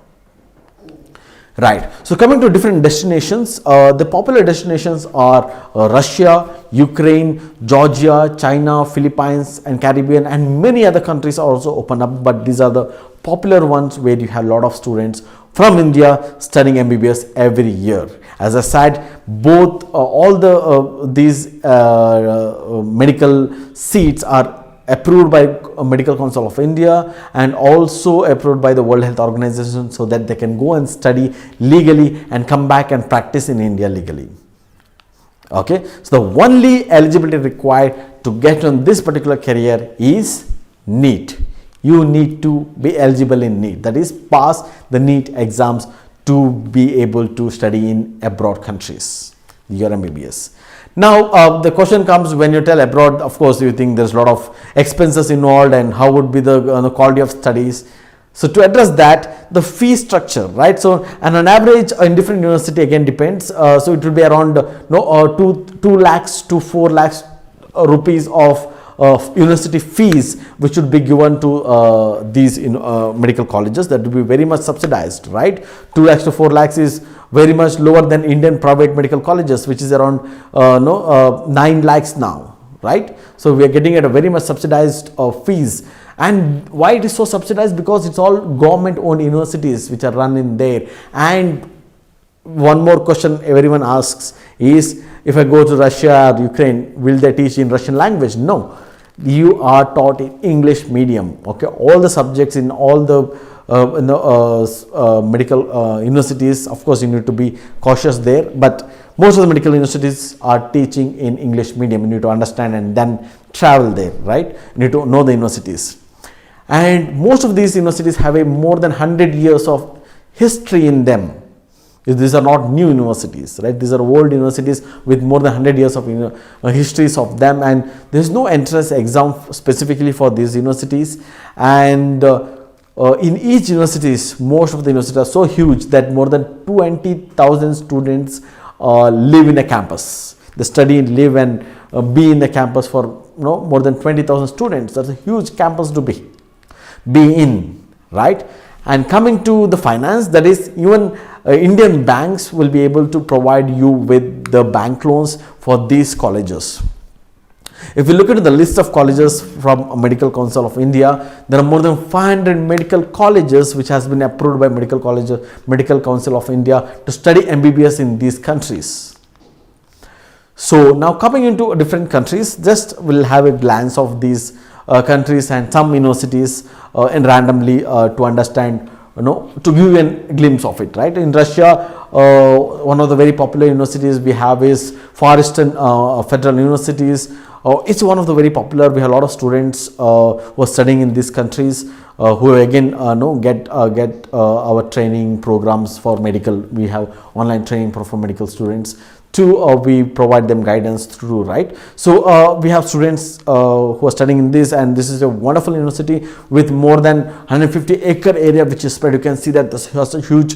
Right. So coming to different destinations, the popular destinations are Russia, Ukraine, Georgia, China, Philippines and Caribbean, and many other countries are also open up, but these are the popular ones where you have a lot of students from India studying MBBS every year. As I said, both all the these medical seats are approved by Medical Council of India and also approved by the World Health Organization, so that they can go and study legally and come back and practice in India legally. Okay, so the only eligibility required to get on this particular career is NEET. You need to be eligible in NEET, that is pass the NEET exams to be able to study in abroad countries, your MBBS. Now the question comes, when you tell abroad, of course you think there's a lot of expenses involved and how would be the quality of studies. So to address that, the fee structure, right? So and on average in different university again depends. So it will be around 2 lakhs to 4 lakhs rupees of university fees, which should be given to these medical colleges. That will be very much subsidized, right? 2 lakhs to 4 lakhs is very much lower than Indian private medical colleges, which is around 9 lakhs now, right? So we are getting at a very much subsidized fees. And why it is so subsidized? Because it's all government owned universities which are run in there. And one more question everyone asks is, if I go to Russia or Ukraine, will they teach in Russian language? No, you are taught in English medium. Okay, all the subjects in all the medical universities, of course you need to be cautious there, but most of the medical universities are teaching in English medium. You need to understand and then travel there, right? You need to know the universities. And most of these universities have a more than 100 years of history in them. These are not new universities, right? These are old universities with more than 100 years of histories of them, and there is no entrance exam specifically for these universities. And in each universities, most of the universities are so huge that more than 20,000 students live in a campus. They study, live and be in the campus for more than 20,000 students. That's a huge campus to be in, right? And coming to the finance, that is, even Indian banks will be able to provide you with the bank loans for these colleges. If you look at the list of colleges from Medical Council of India, there are more than 500 medical colleges which has been approved by Medical Council of India to study MBBS in these countries. So now coming into different countries, just we'll have a glance of these countries and some universities and randomly to understand, to give you a glimpse of it, right? In Russia, one of the very popular universities we have is Forest and Federal Universities. It's one of the very popular. We have a lot of students who are studying in these countries, who again get our training programs for medical. We have online training for medical students. We provide them guidance through, right? So we have students who are studying in this, and this is a wonderful university with more than 150-acre area which is spread. You can see that this has a huge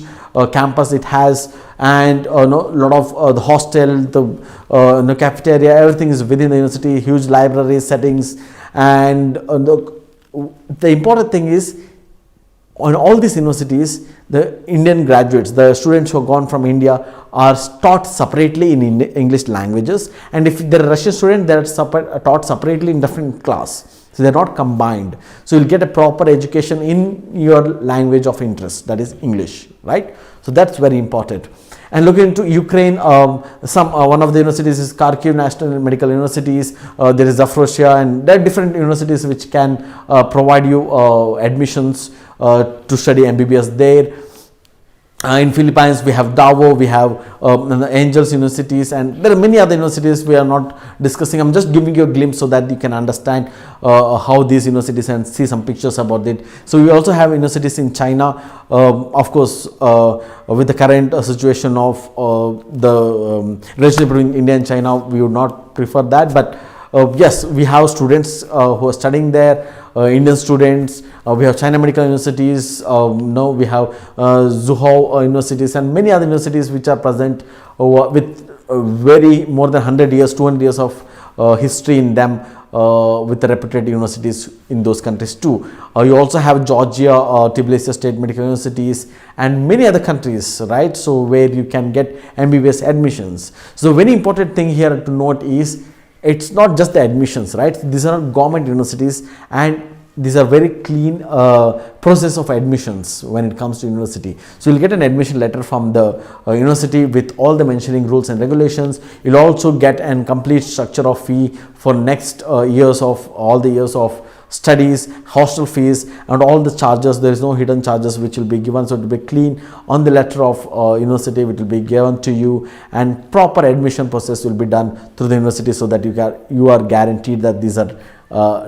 campus it has, and a lot of the hostel, the cafeteria, everything is within the university. Huge library settings, and the important thing is, on all these universities, the Indian graduates, the students who have gone from India, are taught separately in English languages, and if they're a Russian student, they're taught separately in different class. So they're not combined. So you'll get a proper education in your language of interest, that is English, right? So that's very important. And looking into Ukraine, one of the universities is Kharkiv National Medical Universities. There is Zaporozhye, and there are different universities which can provide you admissions to study MBBS there. In Philippines, we have Davao, we have Angels Universities, and there are many other universities we are not discussing. I'm just giving you a glimpse so that you can understand how these universities and see some pictures about it. So we also have universities in China. Of course, with the current situation of the relationship between India and China, we would not prefer that, but yes, we have students who are studying there, Indian students. We have China Medical Universities. We have Zhuhao Universities and many other universities which are present with very more than 100 years, 200 years of history in them, with the reputed universities in those countries too. You also have Georgia, Tbilisi State Medical Universities, and many other countries, right? So where you can get MBBS admissions. So very important thing here to note is it's not just the admissions, right? These are government universities, and these are very clean process of admissions when it comes to university. So you'll get an admission letter from the university with all the mentioning rules and regulations. You'll also get an complete structure of fee for next years of all the years of studies, hostel fees, and all the charges. There is no hidden charges which will be given, so it will be clean on the letter of university which will be given to you, and proper admission process will be done through the university, so that you are guaranteed that these are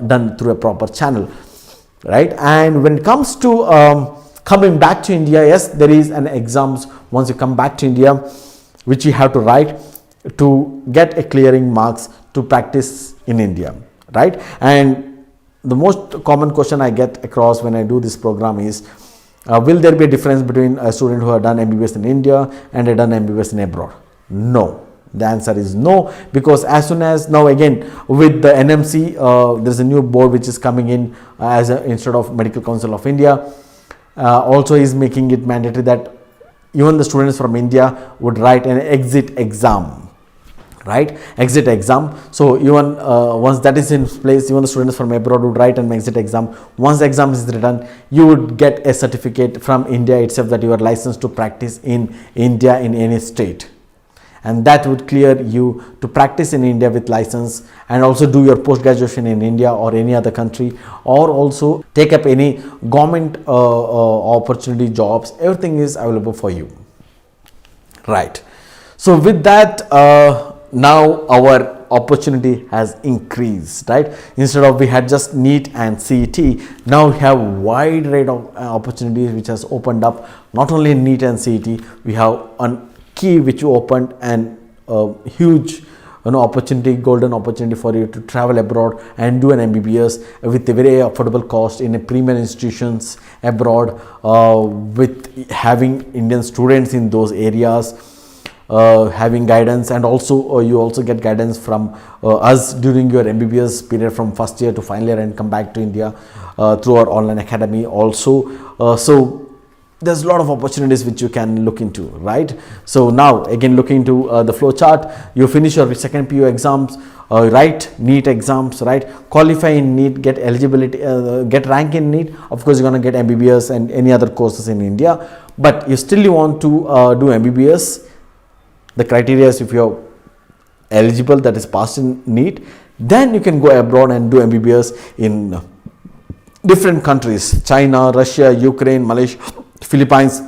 done through a proper channel, right? And when it comes to coming back to India, yes, there is an exams once you come back to India which you have to write to get a clearing marks to practice in India, right? And the most common question I get across when I do this program is, will there be a difference between a student who have done MBBS in India and a done MBBS in abroad? No. The answer is no, because as soon as now again with the NMC, there's a new board which is coming in as instead of Medical Council of India, also is making it mandatory that even the students from India would write an exit exam, right? Exit exam. So even once that is in place, even the students from abroad would write an exit exam. Once the exam is written, you would get a certificate from India itself that you are licensed to practice in India in any state. And that would clear you to practice in India with license, and also do your post graduation in India or any other country, or also take up any government opportunity jobs. Everything is available for you, right? So with that, now our opportunity has increased, right? Instead of we had just NEET and CET, now we have wide range of opportunities which has opened up. Not only in NEET and CET, we have an key which opened and huge opportunity, golden opportunity for you to travel abroad and do an MBBS with a very affordable cost in a premier institutions abroad, with having Indian students in those areas, having guidance, and also you also get guidance from us during your MBBS period from first year to final year, and come back to India through our online academy also. So there's a lot of opportunities which you can look into, right? So now again, looking into the flow chart, you finish your second PU exams, write NEET exams, right? Qualify in NEET, get eligibility, get rank in NEET. Of course, you're going to get MBBS and any other courses in India, but you still want to do MBBS. The criteria is if you're eligible, that is passed in NEET, then you can go abroad and do MBBS in different countries: China, Russia, Ukraine, Malaysia, Philippines,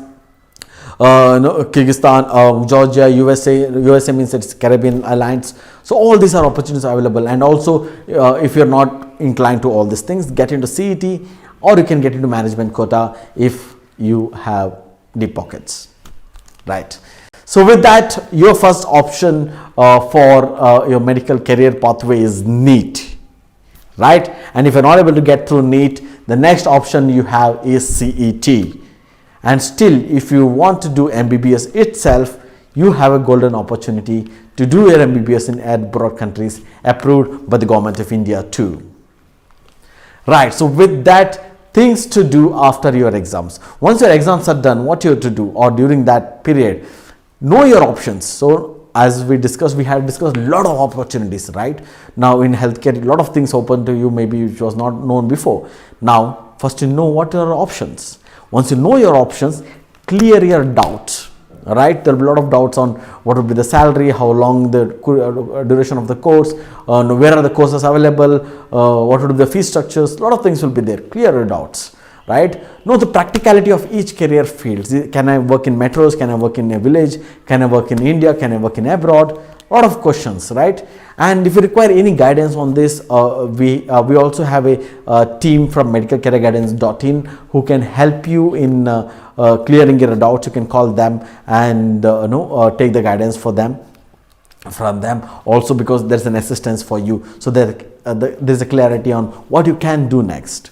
Kyrgyzstan, Georgia, USA means it's Caribbean islands. So all these are opportunities available. And also if you're not inclined to all these things, get into CET, or you can get into management quota if you have deep pockets, right? So with that, your first option for your medical career pathway is NEET, right? And if you're not able to get through NEET, the next option you have is CET. And still, if you want to do MBBS itself, you have a golden opportunity to do your MBBS in abroad countries approved by the government of India too. Right, so with that, things to do after your exams. Once your exams are done, what you have to do, or during that period, know your options. So as we discussed, we had discussed a lot of opportunities, right? Now in healthcare, a lot of things open to you, maybe which was not known before. Now, first you know what are your options. Once you know your options, clear your doubts, right? There will be a lot of doubts on what will be the salary, how long the duration of the course, where are the courses available, what would be the fee structures. A lot of things will be there. Clear your doubts, right? Know the practicality of each career field. Can I work in metros? Can I work in a village? Can I work in India? Can I work in abroad? A lot of questions, right? And if you require any guidance on this, we also have a team from medicalcareerguidance.in who can help you in clearing your doubts. You can call them and take the guidance from them also, because there's an assistance for you, so that there's a clarity on what you can do next.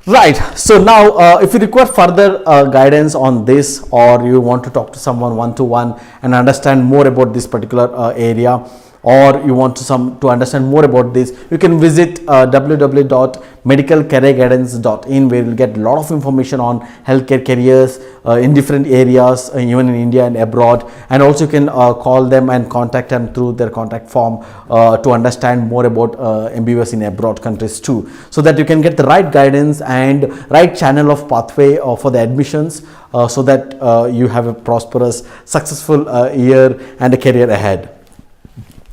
Right. So now, if you require further guidance on this, or you want to talk to someone one-to-one and understand more about this particular area, or you want to understand more about this, you can visit www.medicalcareerguidance.in, where you'll get a lot of information on healthcare careers in different areas, even in India and abroad. And also you can call them and contact them through their contact form to understand more about MBBS in abroad countries too, so that you can get the right guidance and right channel of pathway for the admissions, so that you have a prosperous, successful year and a career ahead.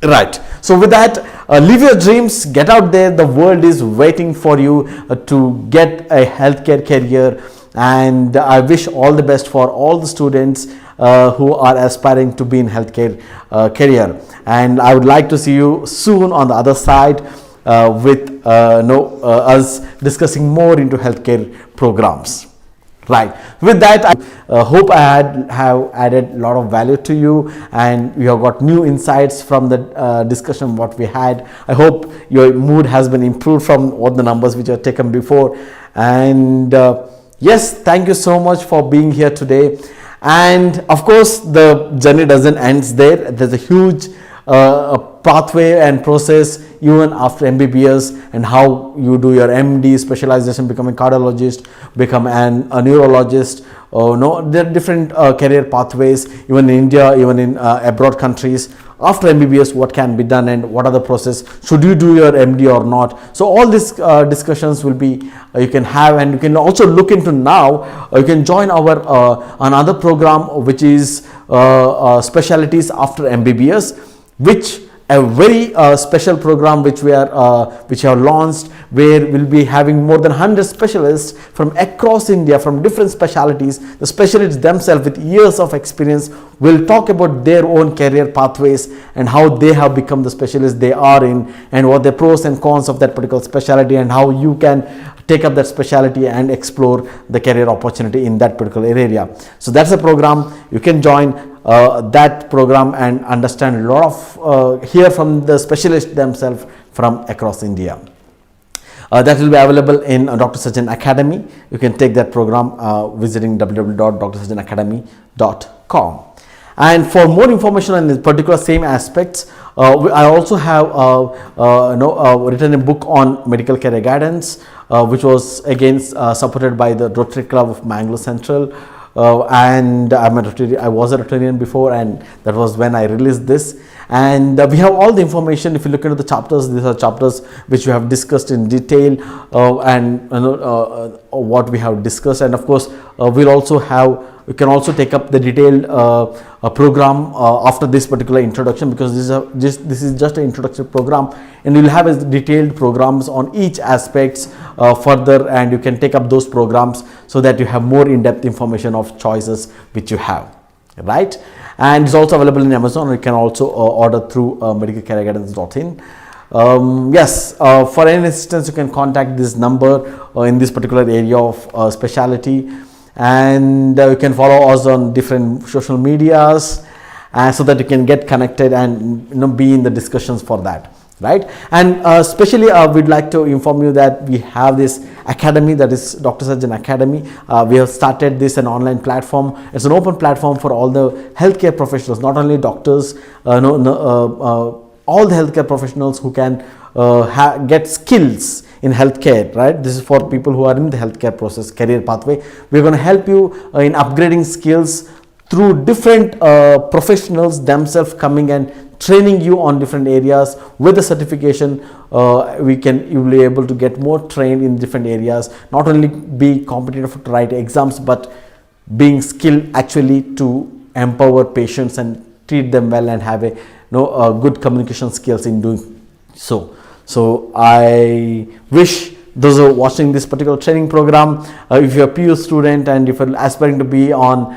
Right. So with that, live your dreams, get out there. The world is waiting for you to get a healthcare career, and I wish all the best for all the students who are aspiring to be in healthcare career. And I would like to see you soon on the other side with us discussing more into healthcare programs. Right. With that, I hope I have added a lot of value to you, and you have got new insights from the discussion what we had. I hope your mood has been improved from all the numbers which are taken before. And yes, thank you so much for being here today. And of course, the journey doesn't end there. There's a huge pathway and process even after MBBS, and how you do your MD specialization, become a cardiologist, become a neurologist. There are different career pathways even in India, even in abroad countries. After MBBS, what can be done and what are the process? Should you do your MD or not? So all these discussions will be you can have, and you can also look into now. You can join our another program which is specialties after MBBS, which a very special program which we have launched, where we'll be having more than 100 specialists from across India, from different specialties. The specialists themselves with years of experience will talk about their own career pathways and how they have become the specialists they are in, and what the pros and cons of that particular specialty, and how you can take up that specialty and explore the career opportunity in that particular area. So that's a program you can join. That program and understand a lot of hear from the specialists themselves from across India. That will be available in Dr. Sajjan Academy. You can take that program visiting www.drsajjanacademy.com. And for more information on this particular same aspects, I also have written a book on medical career guidance, which was again supported by the Rotary Club of Mangalore Central. And I was a Rotarian before, and that was when I released this. And we have all the information. If you look into the chapters, these are chapters which we have discussed in detail, and what we have discussed. And of course, we'll also have, you can also take up the detailed program after this particular introduction, because this is just an introductory program, and you'll have detailed programs on each aspects further, and you can take up those programs so that you have more in-depth information of choices which you have, right? And it's also available in Amazon. You can also order through medicalcareerguidance.in. Yes, for any assistance you can contact this number in this particular area of specialty. And you can follow us on different social medias, so that you can get connected and be in the discussions for that, right? And especially we'd like to inform you that we have this academy, that is Dr. Sajjan Academy. We have started this an online platform. It's an open platform for all the healthcare professionals, not only doctors, all the healthcare professionals who can get skills in healthcare, right? This is for people who are in the healthcare process, career pathway. We're going to help you in upgrading skills through different professionals themselves coming and training you on different areas. With the certification, you will be able to get more trained in different areas, not only be competitive to write exams, but being skilled actually to empower patients and treat them well, and have a good communication skills in doing so. So I wish those who are watching this particular training program, if you're a PU student and if you're aspiring to be on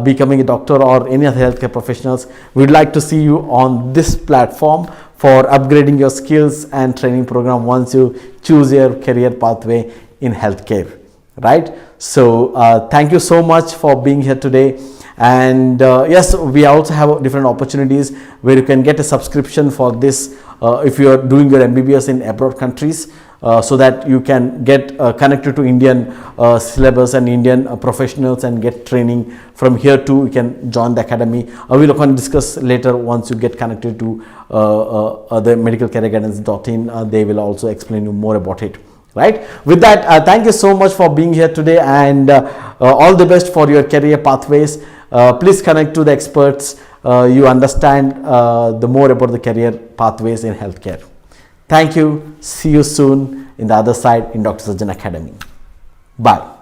becoming a doctor or any other healthcare professionals, we'd like to see you on this platform for upgrading your skills and training program once you choose your career pathway in healthcare, right? So thank you so much for being here today. And yes, we also have different opportunities where you can get a subscription for this if you are doing your MBBS in abroad countries. so that you can get connected to Indian syllabus and Indian professionals and get training. From here too, you can join the academy. We will discuss later once you get connected to the medicalcareerguidance.in. They will also explain you more about it. Right. With that, thank you so much for being here today, and all the best for your career pathways. Please connect to the experts. You understand the more about the career pathways in healthcare. Thank you. See you soon in the other side in Dr. Sajjan Academy. Bye.